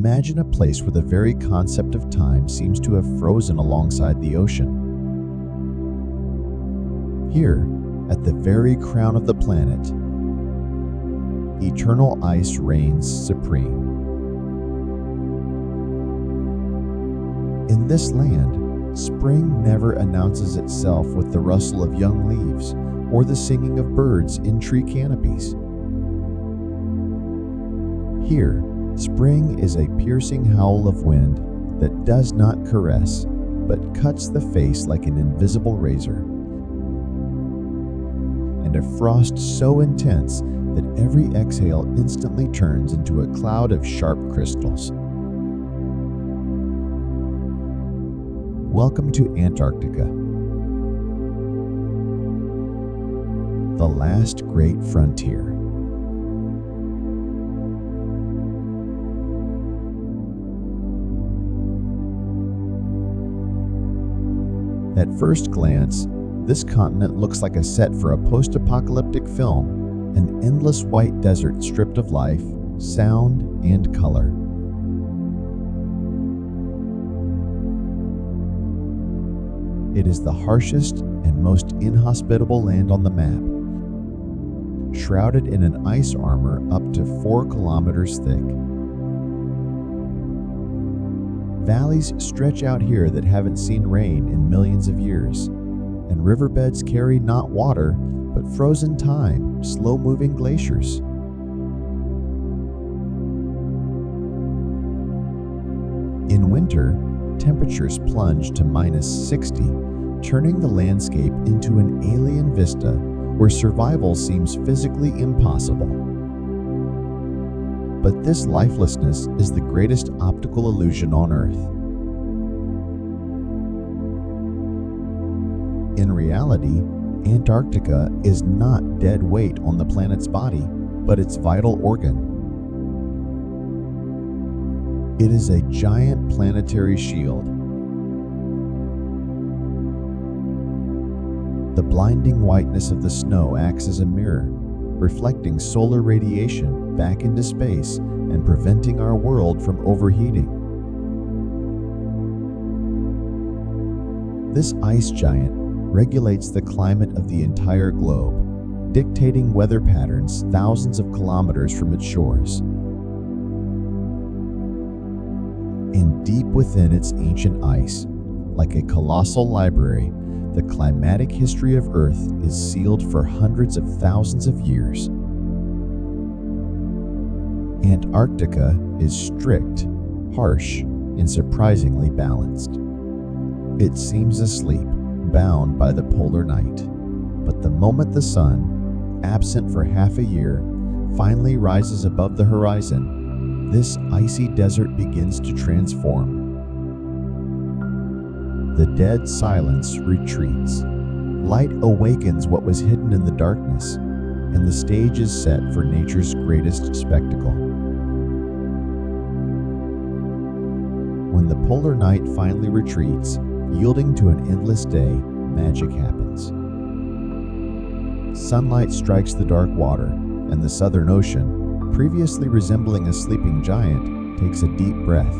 Imagine a place where the very concept of time seems to have frozen alongside the ocean. Here, at the very crown of the planet, eternal ice reigns supreme. In this land, spring never announces itself with the rustle of young leaves or the singing of birds in tree canopies. Here, spring is a piercing howl of wind that does not caress, but cuts the face like an invisible razor, and a frost so intense that every exhale instantly turns into a cloud of sharp crystals. Welcome to Antarctica, the last great frontier. At first glance, this continent looks like a set for a post-apocalyptic film, an endless white desert stripped of life, sound, and color. It is the harshest and most inhospitable land on the map, shrouded in an ice armor up to 4 kilometers thick. Valleys stretch out here that haven't seen rain in millions of years, and riverbeds carry not water, but frozen time, slow-moving glaciers. In winter, temperatures plunge to -60, turning the landscape into an alien vista where survival seems physically impossible. But this lifelessness is the greatest optical illusion on Earth. In reality, Antarctica is not dead weight on the planet's body, but its vital organ. It is a giant planetary shield. The blinding whiteness of the snow acts as a mirror, reflecting solar radiation back into space and preventing our world from overheating. This ice giant regulates the climate of the entire globe, dictating weather patterns thousands of kilometers from its shores. And deep within its ancient ice, like a colossal library, the climatic history of Earth is sealed for hundreds of thousands of years. Antarctica is strict, harsh, and surprisingly balanced. It seems asleep, bound by the polar night. But the moment the sun, absent for half a year, finally rises above the horizon, this icy desert begins to transform. The dead silence retreats. Light awakens what was hidden in the darkness, and the stage is set for nature's greatest spectacle. When the polar night finally retreats, yielding to an endless day, magic happens. Sunlight strikes the dark water, and the Southern Ocean, previously resembling a sleeping giant, takes a deep breath.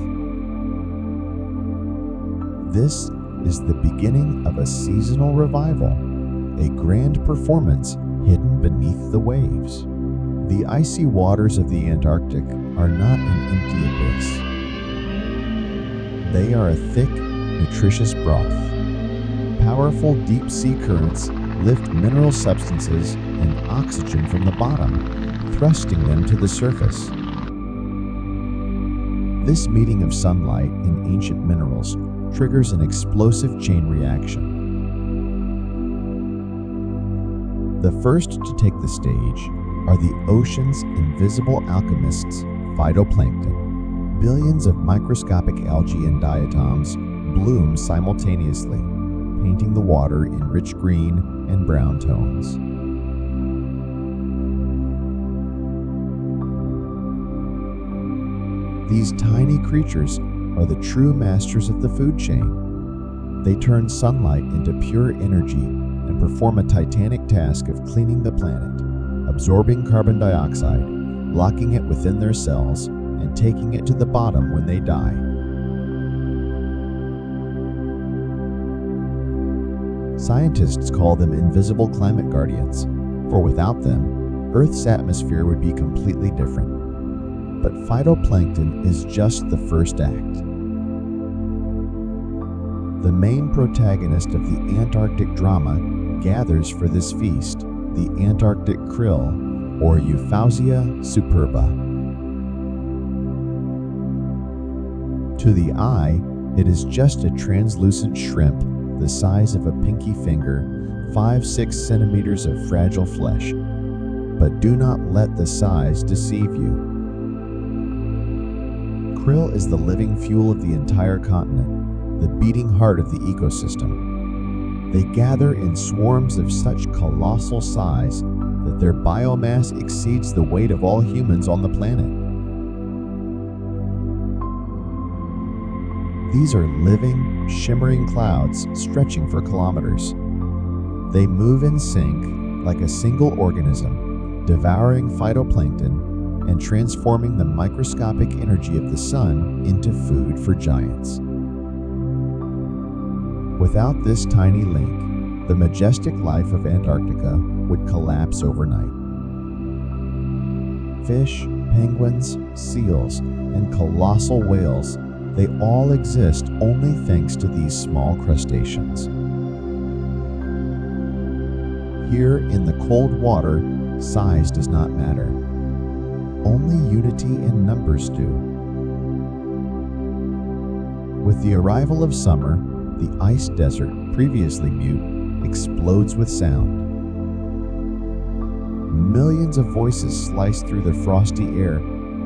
This is the beginning of a seasonal revival, a grand performance hidden beneath the waves. The icy waters of the Antarctic are not an empty abyss. They are a thick, nutritious broth. Powerful deep-sea currents lift mineral substances and oxygen from the bottom, thrusting them to the surface. This meeting of sunlight and ancient minerals triggers an explosive chain reaction. The first to take the stage are the ocean's invisible alchemists, phytoplankton. Billions of microscopic algae and diatoms bloom simultaneously, painting the water in rich green and brown tones. These tiny creatures are the true masters of the food chain. They turn sunlight into pure energy and perform a titanic task of cleaning the planet, absorbing carbon dioxide, locking it within their cells, and and taking it to the bottom when they die. Scientists call them invisible climate guardians, for without them, Earth's atmosphere would be completely different. But phytoplankton is just the first act. The main protagonist of the Antarctic drama gathers for this feast, the Antarctic krill, or Euphausia superba. To the eye, it is just a translucent shrimp the size of a pinky finger, 5-6 centimeters of fragile flesh. But do not let the size deceive you. Krill is the living fuel of the entire continent, the beating heart of the ecosystem. They gather in swarms of such colossal size that their biomass exceeds the weight of all humans on the planet. These are living, shimmering clouds stretching for kilometers. They move in sync like a single organism, devouring phytoplankton and transforming the microscopic energy of the sun into food for giants. Without this tiny link, the majestic life of Antarctica would collapse overnight. Fish, penguins, seals, and colossal whales, they all exist only thanks to these small crustaceans. Here in the cold water, size does not matter. Only unity in numbers do. With the arrival of summer, the ice desert, previously mute, explodes with sound. Millions of voices slice through the frosty air.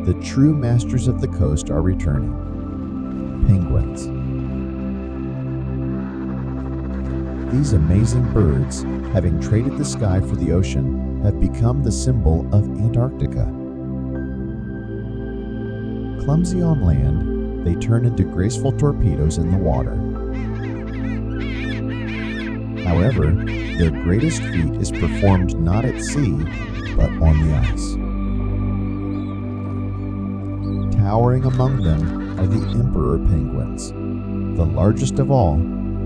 The true masters of the coast are returning. Penguins. These amazing birds, having traded the sky for the ocean, have become the symbol of Antarctica. Clumsy on land, they turn into graceful torpedoes in the water. However, their greatest feat is performed not at sea, but on the ice. Towering among them are the emperor penguins, the largest of all.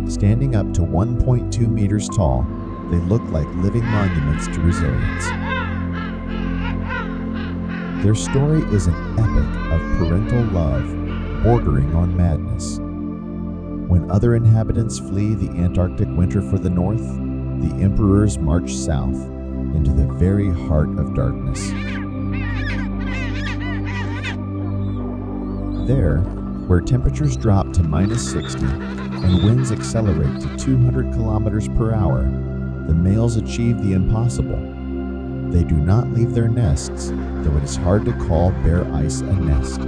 Standing up to 1.2 meters tall, they look like living monuments to resilience. Their story is an epic of parental love, bordering on madness. When other inhabitants flee the Antarctic winter for the north, the emperors march south into the very heart of darkness. There, where temperatures drop to -60 and winds accelerate to 200 kilometers per hour, the males achieve the impossible. They do not leave their nests, though it is hard to call bare ice a nest.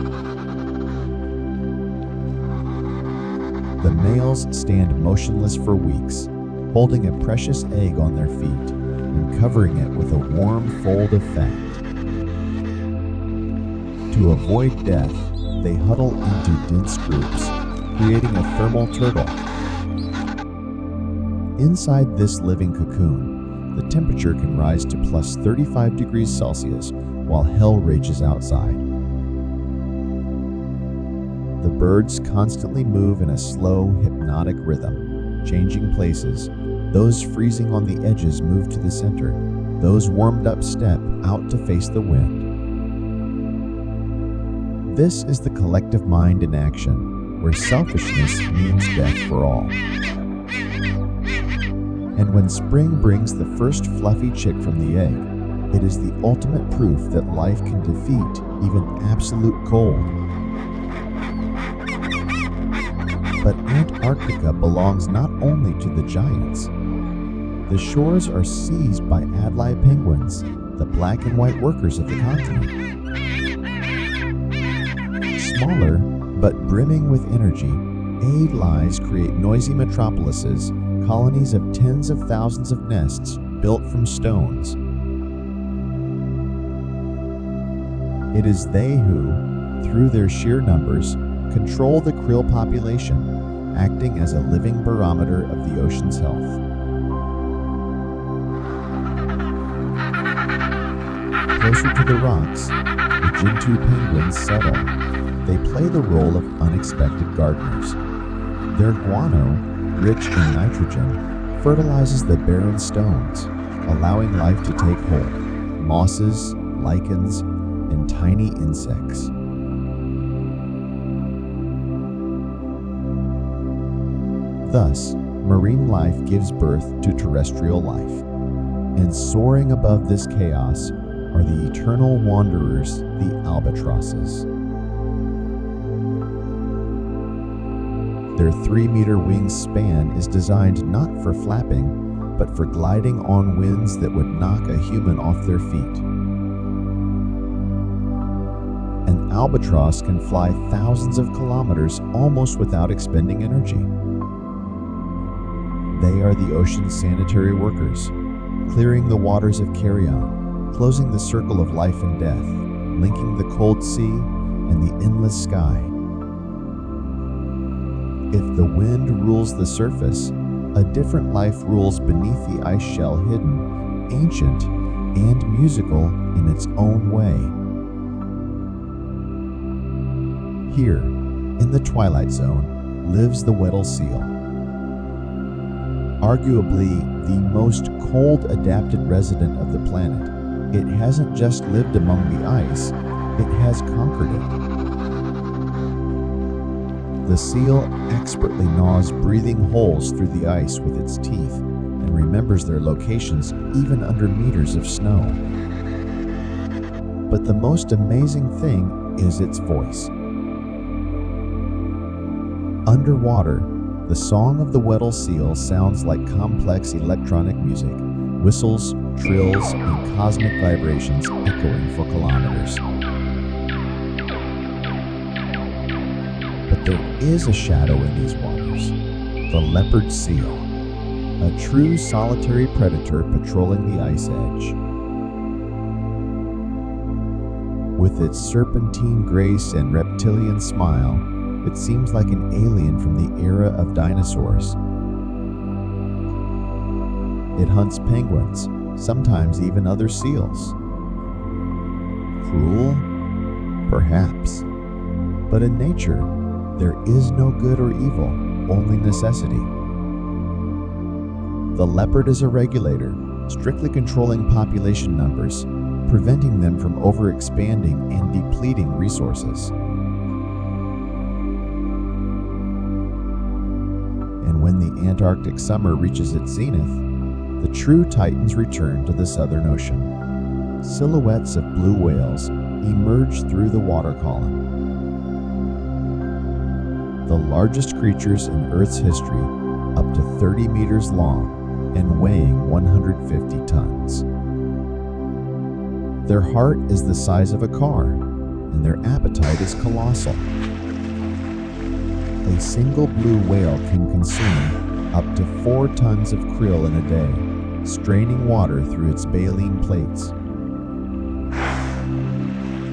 The males stand motionless for weeks, holding a precious egg on their feet and covering it with a warm fold of fat. To avoid death, they huddle into dense groups, creating a thermal turtle. Inside this living cocoon, the temperature can rise to plus 35 degrees Celsius while hell rages outside. The birds constantly move in a slow, hypnotic rhythm, changing places. Those freezing on the edges move to the center. Those warmed up step out to face the wind. This is the collective mind in action, where selfishness means death for all. And when spring brings the first fluffy chick from the egg, it is the ultimate proof that life can defeat even absolute cold. But Antarctica belongs not only to the giants. The shores are seized by Adlai penguins, the black and white workers of the continent. Smaller, but brimming with energy, Adlais create noisy metropolises, colonies of tens of thousands of nests built from stones. It is they who, through their sheer numbers, control the krill population, acting as a living barometer of the ocean's health. Closer to the rocks, we Gentoo penguins settle. They play the role of unexpected gardeners. Their guano, rich in nitrogen, fertilizes the barren stones, allowing life to take hold: mosses, lichens, and tiny insects. Thus, marine life gives birth to terrestrial life. And soaring above this chaos are the eternal wanderers, the albatrosses. Their 3-meter wingspan is designed not for flapping, but for gliding on winds that would knock a human off their feet. An albatross can fly thousands of kilometers almost without expending energy. They are the ocean's sanitary workers, clearing the waters of carrion, closing the circle of life and death, linking the cold sea and the endless sky. If the wind rules the surface, a different life rules beneath the ice shell, hidden, ancient, and musical in its own way. Here, in the Twilight Zone, lives the Weddell seal. Arguably the most cold adapted resident of the planet, it hasn't just lived among the ice, it has conquered it. The seal expertly gnaws breathing holes through the ice with its teeth and remembers their locations even under meters of snow. But the most amazing thing is its voice. Underwater, the song of the Weddell seal sounds like complex electronic music, whistles, trills, and cosmic vibrations echoing for kilometers. But there is a shadow in these waters, the leopard seal, a true solitary predator patrolling the ice edge. With its serpentine grace and reptilian smile, it seems like an alien from the era of dinosaurs. It hunts penguins, sometimes even other seals. Cruel? Perhaps. But in nature, there is no good or evil, only necessity. The leopard is a regulator, strictly controlling population numbers, preventing them from overexpanding and depleting resources. And when the Antarctic summer reaches its zenith, the true titans return to the Southern Ocean. Silhouettes of blue whales emerge through the water column. The largest creatures in Earth's history, up to 30 meters long and weighing 150 tons. Their heart is the size of a car, and their appetite is colossal. A single blue whale can consume up to 4 tons of krill in a day, straining water through its baleen plates.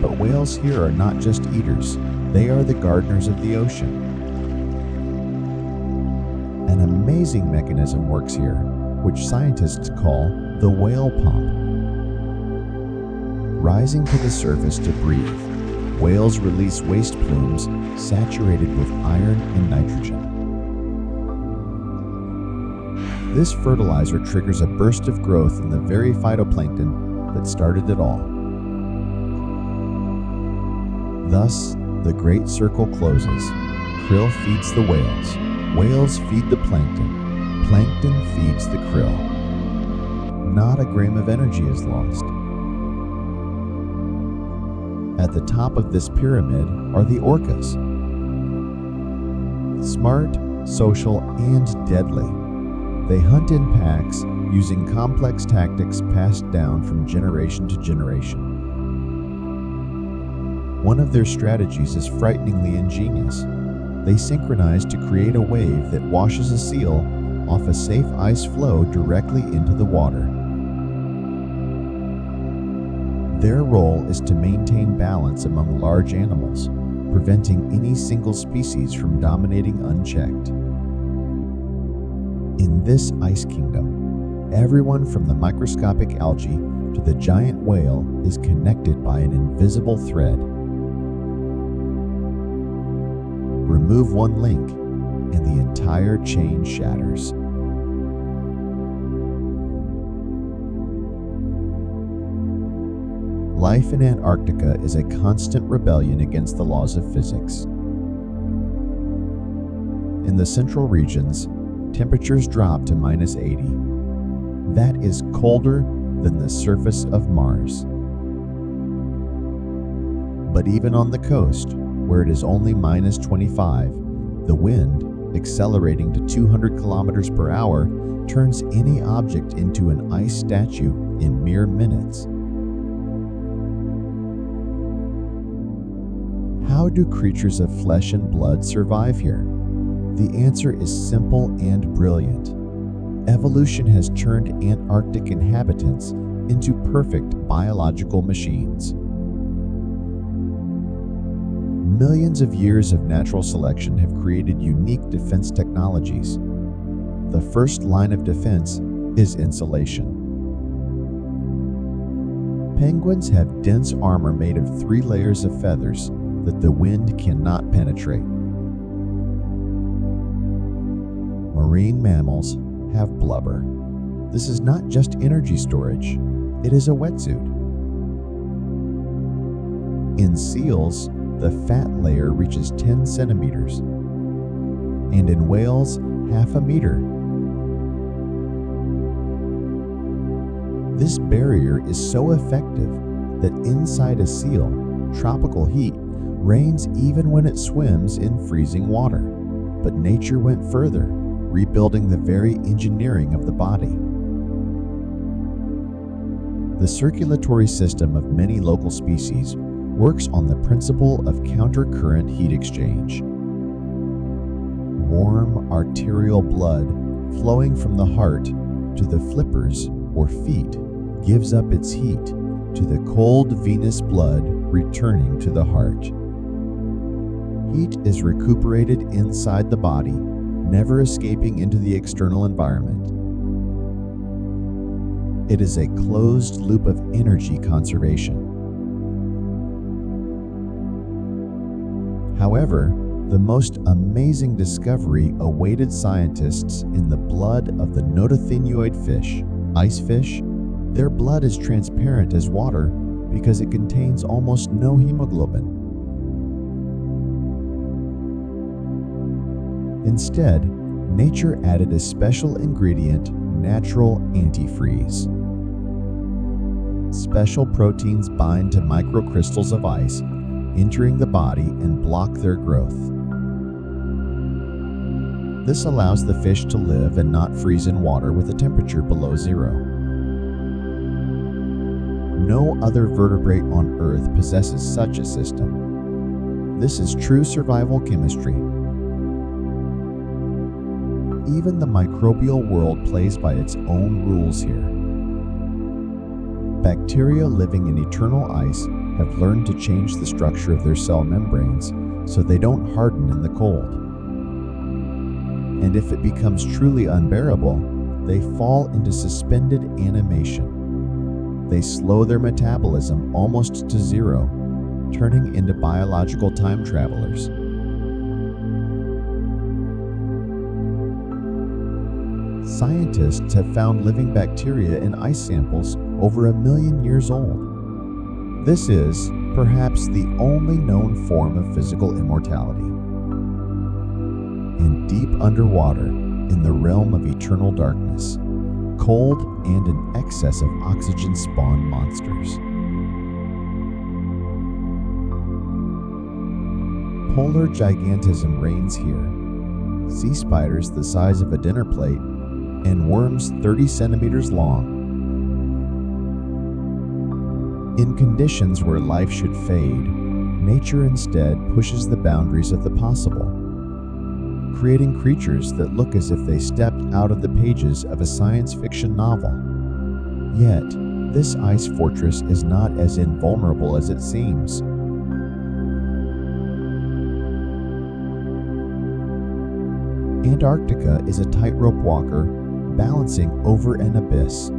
But whales here are not just eaters, they are the gardeners of the ocean. An amazing mechanism works here, which scientists call the whale pump. Rising to the surface to breathe, whales release waste plumes saturated with iron and nitrogen. This fertilizer triggers a burst of growth in the very phytoplankton that started it all. Thus, the great circle closes. Krill feeds the whales. Whales feed the plankton. Plankton feeds the krill. Not a gram of energy is lost. At the top of this pyramid are the orcas. Smart, social, and deadly. They hunt in packs using complex tactics passed down from generation to generation. One of their strategies is frighteningly ingenious. They synchronize to create a wave that washes a seal off a safe ice floe directly into the water. Their role is to maintain balance among large animals, preventing any single species from dominating unchecked. In this ice kingdom, everyone from the microscopic algae to the giant whale is connected by an invisible thread. Remove one link, and the entire chain shatters. Life in Antarctica is a constant rebellion against the laws of physics. In the central regions, temperatures drop to -80. That is colder than the surface of Mars. But even on the coast, where it is only -25, the wind, accelerating to 200 kilometers per hour, turns any object into an ice statue in mere minutes. How do creatures of flesh and blood survive here? The answer is simple and brilliant. Evolution has turned Antarctic inhabitants into perfect biological machines. Millions of years of natural selection have created unique defense technologies. The first line of defense is insulation. Penguins have dense armor made of 3 layers of feathers that the wind cannot penetrate. Marine mammals have blubber. This is not just energy storage, it is a wetsuit. In seals, the fat layer reaches 10 centimeters, and in whales, half a meter. This barrier is so effective that inside a seal, tropical heat reigns even when it swims in freezing water. But nature went further, rebuilding the very engineering of the body. The circulatory system of many local species works on the principle of counter-current heat exchange. Warm arterial blood flowing from the heart to the flippers or feet gives up its heat to the cold venous blood returning to the heart. Heat is recuperated inside the body, never escaping into the external environment. It is a closed loop of energy conservation. However, the most amazing discovery awaited scientists in the blood of the notothenoid fish, ice fish. Their blood is transparent as water because it contains almost no hemoglobin. Instead, nature added a special ingredient, natural antifreeze. Special proteins bind to microcrystals of ice, entering the body and block their growth. This allows the fish to live and not freeze in water with a temperature below 0. No other vertebrate on Earth possesses such a system. This is true survival chemistry. Even the microbial world plays by its own rules here. Bacteria living in eternal ice have learned to change the structure of their cell membranes so they don't harden in the cold. And if it becomes truly unbearable, they fall into suspended animation. They slow their metabolism almost to 0, turning into biological time travelers. Scientists have found living bacteria in ice samples over 1 million years old. This is, perhaps, the only known form of physical immortality. And deep underwater, in the realm of eternal darkness, cold and an excess of oxygen spawn monsters. Polar gigantism reigns here. Sea spiders the size of a dinner plate and worms 30 centimeters long. In conditions where life should fade, nature instead pushes the boundaries of the possible, creating creatures that look as if they stepped out of the pages of a science fiction novel. Yet, this ice fortress is not as invulnerable as it seems. Antarctica is a tightrope walker balancing over an abyss.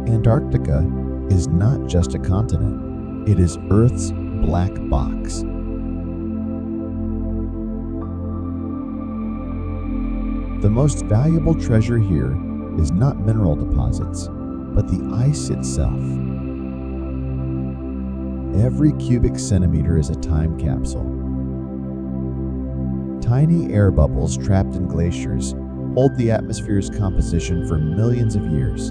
Antarctica is not just a continent, it is Earth's black box. The most valuable treasure here is not mineral deposits, but the ice itself. Every cubic centimeter is a time capsule. Tiny air bubbles trapped in glaciers hold the atmosphere's composition for millions of years.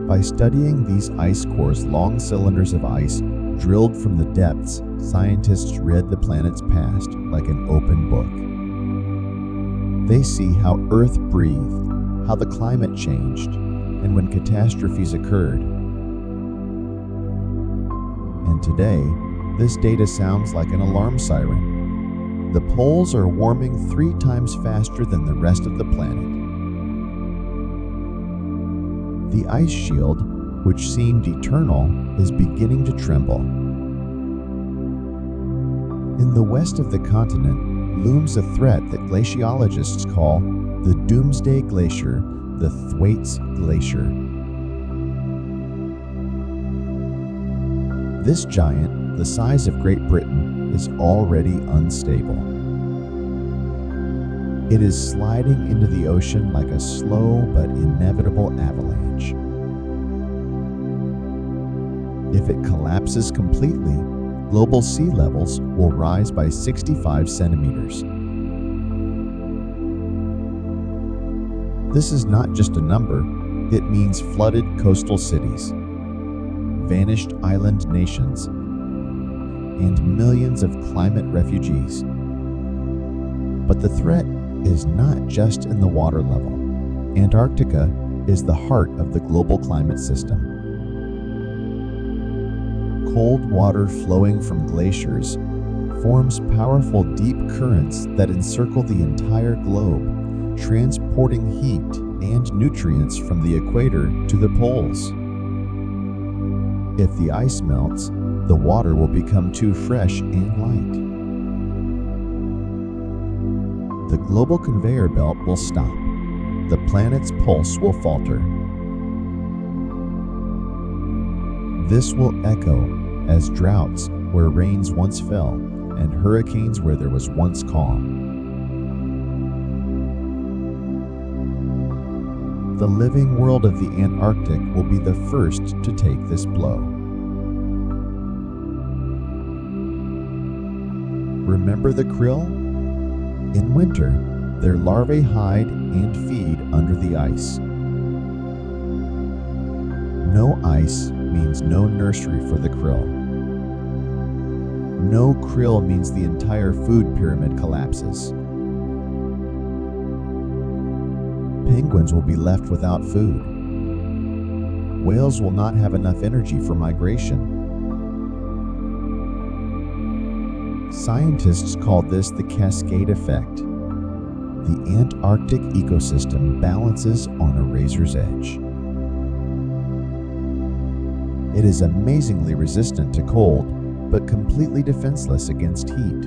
By studying these ice cores, long cylinders of ice drilled from the depths, scientists read the planet's past like an open book. They see how Earth breathed, how the climate changed, and when catastrophes occurred. And today, this data sounds like an alarm siren. The poles are warming 3 times faster than the rest of the planet. The ice shield, which seemed eternal, is beginning to tremble. In the west of the continent looms a threat that glaciologists call the Doomsday Glacier, the Thwaites Glacier. This giant, the size of Great Britain, is already unstable. It is sliding into the ocean like a slow but inevitable avalanche. If it collapses completely, global sea levels will rise by 65 centimeters. This is not just a number, it means flooded coastal cities, vanished island nations, and millions of climate refugees. But the threat is not just in the water level. Antarctica is the heart of the global climate system. Cold water flowing from glaciers forms powerful deep currents that encircle the entire globe, transporting heat and nutrients from the equator to the poles. If the ice melts, the water will become too fresh and light. The global conveyor belt will stop. The planet's pulse will falter. This will echo as droughts where rains once fell and hurricanes where there was once calm. The living world of the Antarctic will be the first to take this blow. Remember the krill? In winter, their larvae hide and feed under the ice. No ice means no nursery for the krill. No krill means the entire food pyramid collapses. Penguins will be left without food. Whales will not have enough energy for migration. Scientists call this the cascade effect. The Antarctic ecosystem balances on a razor's edge. It is amazingly resistant to cold, but completely defenseless against heat.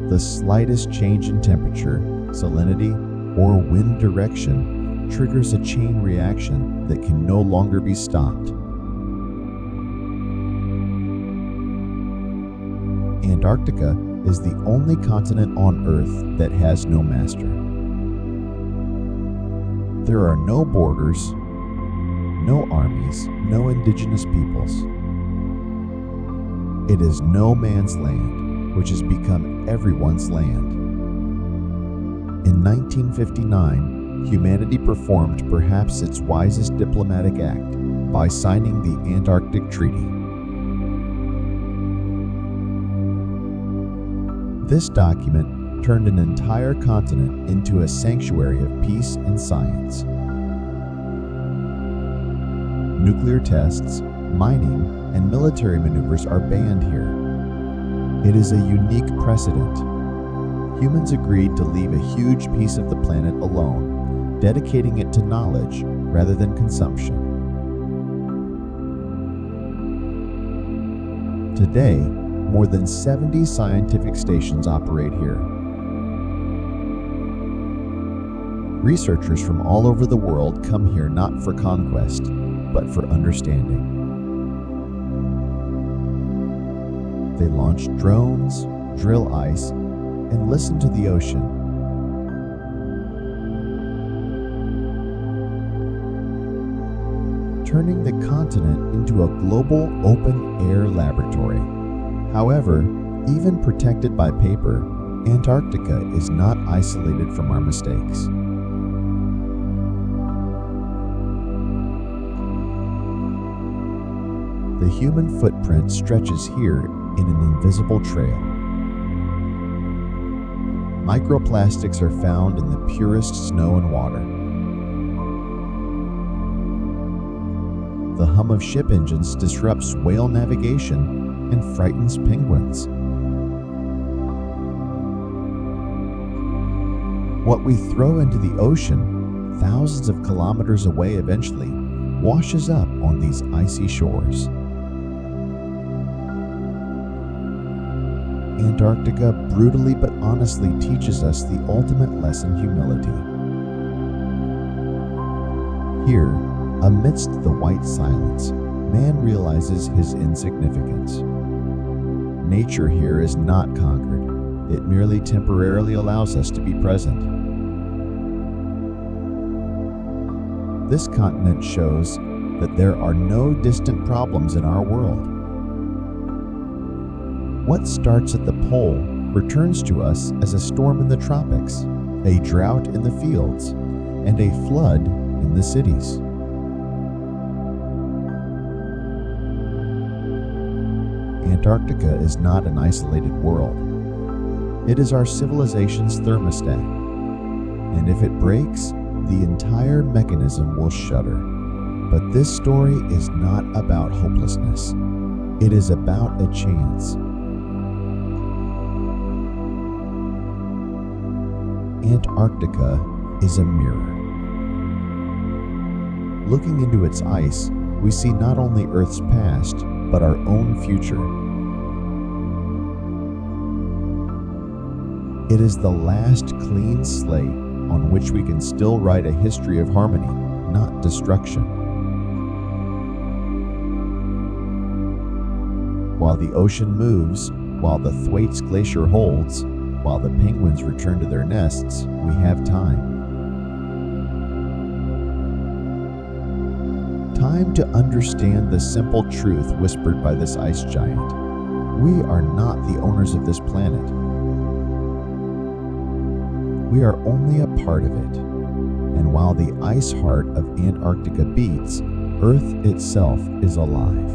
The slightest change in temperature, salinity, or wind direction triggers a chain reaction that can no longer be stopped. Antarctica is the only continent on Earth that has no master. There are no borders, no armies, no indigenous peoples. It is no man's land, which has become everyone's land. In 1959, humanity performed perhaps its wisest diplomatic act by signing the Antarctic Treaty. This document turned an entire continent into a sanctuary of peace and science. Nuclear tests, mining, and military maneuvers are banned here. It is a unique precedent. Humans agreed to leave a huge piece of the planet alone, dedicating it to knowledge rather than consumption. Today, more than 70 scientific stations operate here. Researchers from all over the world come here not for conquest, but for understanding. They launch drones, drill ice, and listen to the ocean. Turning the continent into a global open-air laboratory. However, even protected by paper, Antarctica is not isolated from our mistakes. The human footprint stretches here in an invisible trail. Microplastics are found in the purest snow and water. The hum of ship engines disrupts whale navigation and frightens penguins. What we throw into the ocean, thousands of kilometers away eventually, washes up on these icy shores. Antarctica brutally but honestly teaches us the ultimate lesson: humility. Here, amidst the white silence, man realizes his insignificance. Nature here is not conquered. It merely temporarily allows us to be present. This continent shows that there are no distant problems in our world. What starts at the pole returns to us as a storm in the tropics, a drought in the fields, and a flood in the cities. Antarctica is not an isolated world. It is our civilization's thermostat, and if it breaks, the entire mechanism will shudder. But this story is not about hopelessness. It is about a chance. Antarctica is a mirror. Looking into its ice, we see not only Earth's past, but our own future. It is the last clean slate on which we can still write a history of harmony, not destruction. While the ocean moves, while the Thwaites Glacier holds, while the penguins return to their nests, we have time. Time to understand the simple truth whispered by this ice giant. We are not the owners of this planet. We are only a part of it. And while the ice heart of Antarctica beats, Earth itself is alive.